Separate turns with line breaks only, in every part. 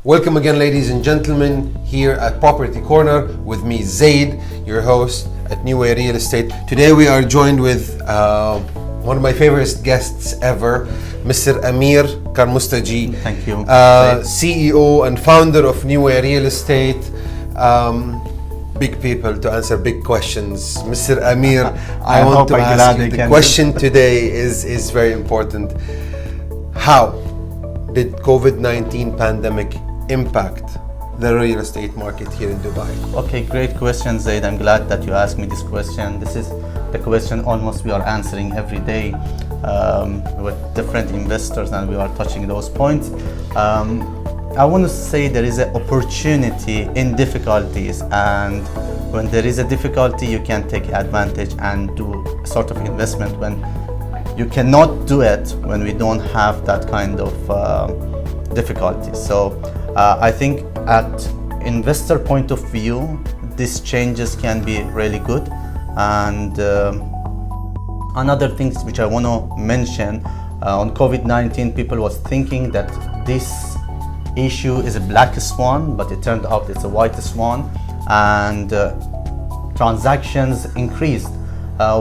Welcome again, ladies and gentlemen, here at Property Corner with me, Zaid, your host at New Way Real Estate. Today we are joined with one of my favorite guests ever, Mr. Amir Karmostaji.
Thank you.
CEO and founder of New Way Real Estate. Big people to answer big questions. Mr. Amir, I want to ask you, the question today is very important. How did COVID-19 pandemic impact the real estate market here in Dubai?
Okay, great question, Zaid. I'm glad that you asked me this question. This is the question almost we are answering every day with different investors, and we are touching those points. I want to say there is an opportunity in difficulties, and when there is a difficulty, you can take advantage and do sort of investment when you cannot do it when we don't have that kind of difficulty. So I think at investor point of view, these changes can be really good. And another things which I want to mention on COVID-19, people was thinking that this issue is a black swan, but it turned out it's a white swan, and transactions increased.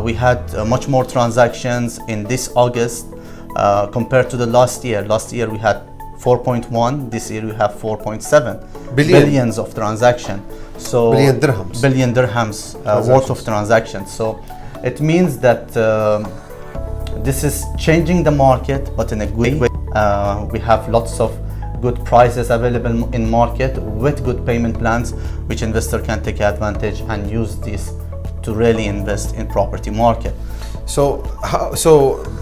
We had much more transactions in this August compared to the last year. Last year we had 4.1, this year we have 4.7 billions of transactions. So
billion dirhams
worth of transactions. So it means that this is changing the market, but in a good way. We have lots of good prices available in market with good payment plans, which investor can take advantage and use this to really invest in property market.
So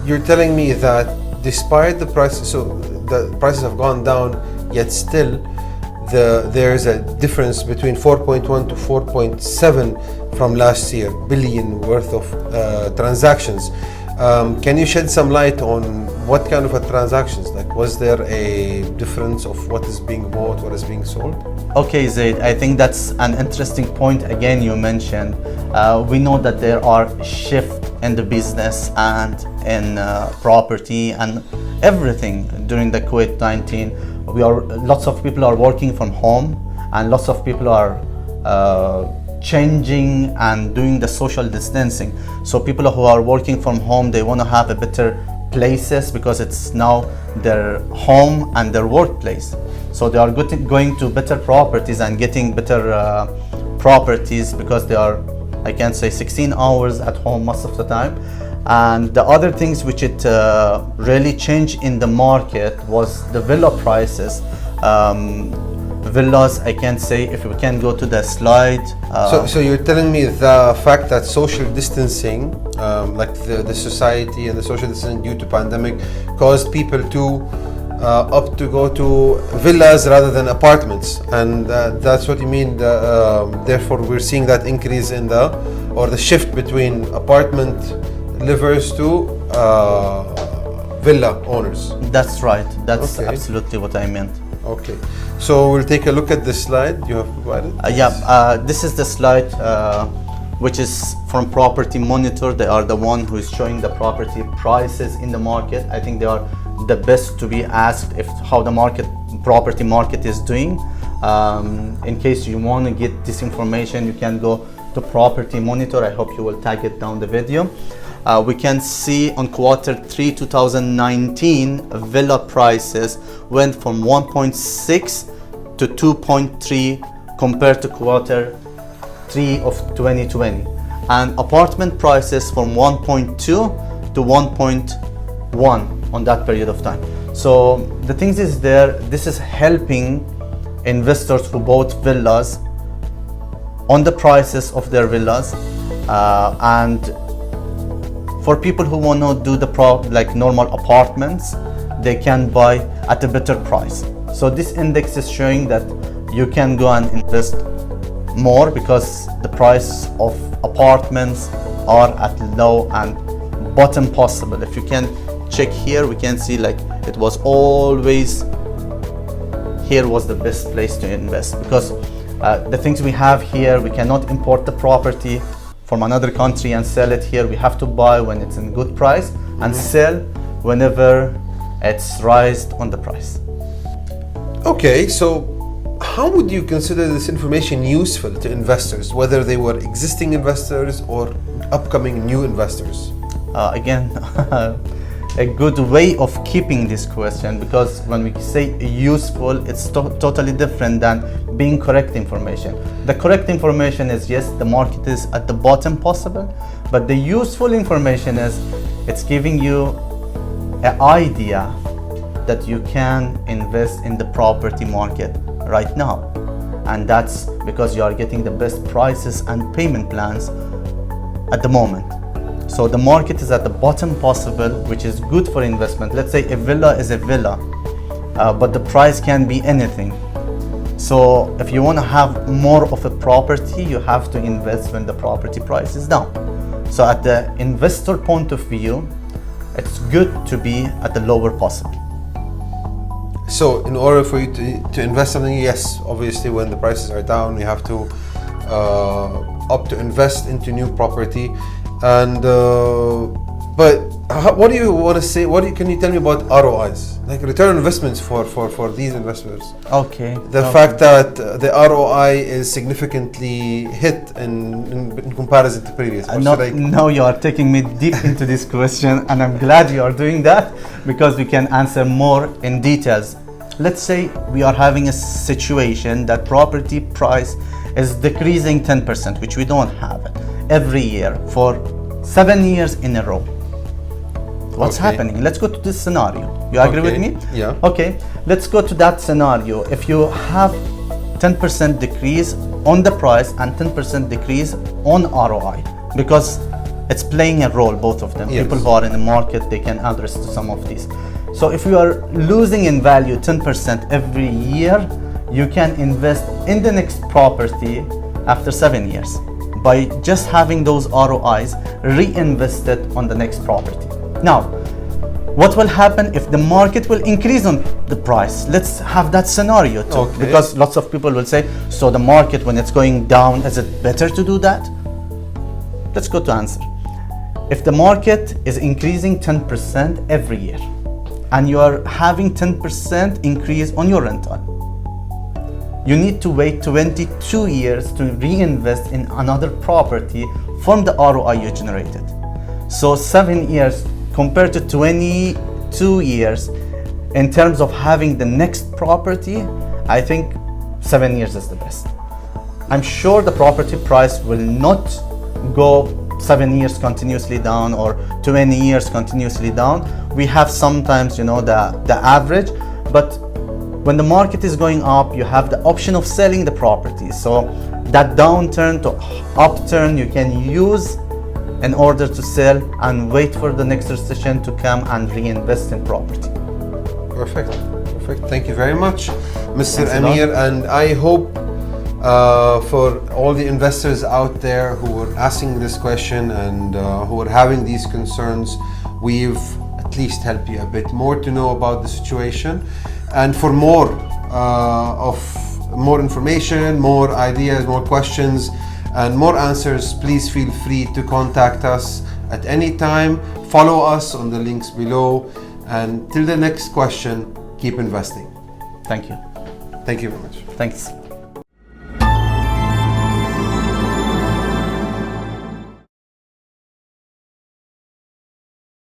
you're telling me that despite the prices, so the prices have gone down, yet still there's a difference between 4.1 to 4.7 from last year billion worth of transactions. Can you shed some light on what kind of transactions? Like, was there a difference of what is being bought, what is being sold?
Okay, Zaid, I think that's an interesting point. Again, you mentioned, we know that there are shifts in the business and in property and everything during the COVID-19. Lots of people are working from home, and lots of people are changing and doing the social distancing. So people who are working from home, they want to have a better places because it's now their home and their workplace. So they are going to better properties and getting better properties because they are, I can say, 16 hours at home most of the time. And the other things which it really changed in the market was the villa prices. Villas, I can say, if we can go to the slide.
So you're telling me the fact that social distancing, like the society and the social distancing due to pandemic, caused people to opt to go to villas rather than apartments, and that's what you mean. Therefore, we're seeing that increase in the shift between apartment livers to villa owners.
That's right. That's absolutely what I meant.
Okay, so we'll take a look at this slide you have provided.
This is the slide which is from Property Monitor. They are the one who is showing the property prices in the market. I think they are the best to be asked how the property market is doing. In case you want to get this information, you can go to Property Monitor. I hope you will tag it down the video. We can see on Q3 2019, villa prices went from 1.6 to 2.3 compared to Q3 of 2020, and apartment prices from 1.2 to 1.1 on that period of time. So the things is there, this is helping investors who bought villas on the prices of their villas, and for people who want to do the like normal apartments, they can buy at a better price. So this index is showing that you can go and invest more because the price of apartments are at low and bottom possible. If you can check here, we can see like it was always here was the best place to invest, because the things we have here, we cannot import the property from another country and sell it here. We have to buy when it's in good price and sell whenever it's raised on the price.
Okay, so how would you consider this information useful to investors, whether they were existing investors or upcoming new investors?
Again, a good way of keeping this question, because when we say useful, it's totally different than being correct information. The correct information is, yes, the market is at the bottom possible, but the useful information is it's giving you an idea that you can invest in the property market right now, and that's because you are getting the best prices and payment plans at the moment. So the market is at the bottom possible, which is good for investment. Let's say a villa is a villa, but the price can be anything. So if you want to have more of a property, you have to invest when the property price is down. So at the investor point of view, it's good to be at the lower possible.
So in order for you to invest something, yes, obviously when the prices are down, you have to opt to invest into new property. And but what do you want to say? Can you tell me about ROIs, like return on investments for these investors?
Okay.
The fact that the ROI is significantly hit in comparison to previous.
Now you are taking me deep into this question, and I'm glad you are doing that because we can answer more in details. Let's say we are having a situation that property price is decreasing 10%, which we don't have it every year for 7 years in a row. What's happening? Let's go to this scenario. You agree with me?
Yeah.
Okay, let's go to that scenario. If you have 10% decrease on the price and 10% decrease on ROI, because it's playing a role, both of them.
Yes.
People who are in the market, they can address to some of these. So if you are losing in value 10% every year, you can invest in the next property after 7 years by just having those ROIs reinvested on the next property. Now, what will happen if the market will increase on the price? Let's have that scenario too, because lots of people will say, so the market when it's going down, is it better to do that? Let's go to answer. If the market is increasing 10% every year and you are having 10% increase on your rental, you need to wait 22 years to reinvest in another property from the ROI you generated. So 7 years compared to 22 years in terms of having the next property, I think 7 years is the best. I'm sure the property price will not go 7 years continuously down or 20 years continuously down. We have sometimes, the average, but when the market is going up, you have the option of selling the property. So that downturn to upturn you can use in order to sell and wait for the next recession to come and reinvest in property.
Perfect. Thank you very much, Mr. Amir. And I hope for all the investors out there who are asking this question and who are having these concerns, we've at least helped you a bit more to know about the situation. And for more information, more ideas, more questions, and more answers, please feel free to contact us at any time. Follow us on the links below. And till the next question, keep investing.
Thank you.
Thank you very much.
Thanks.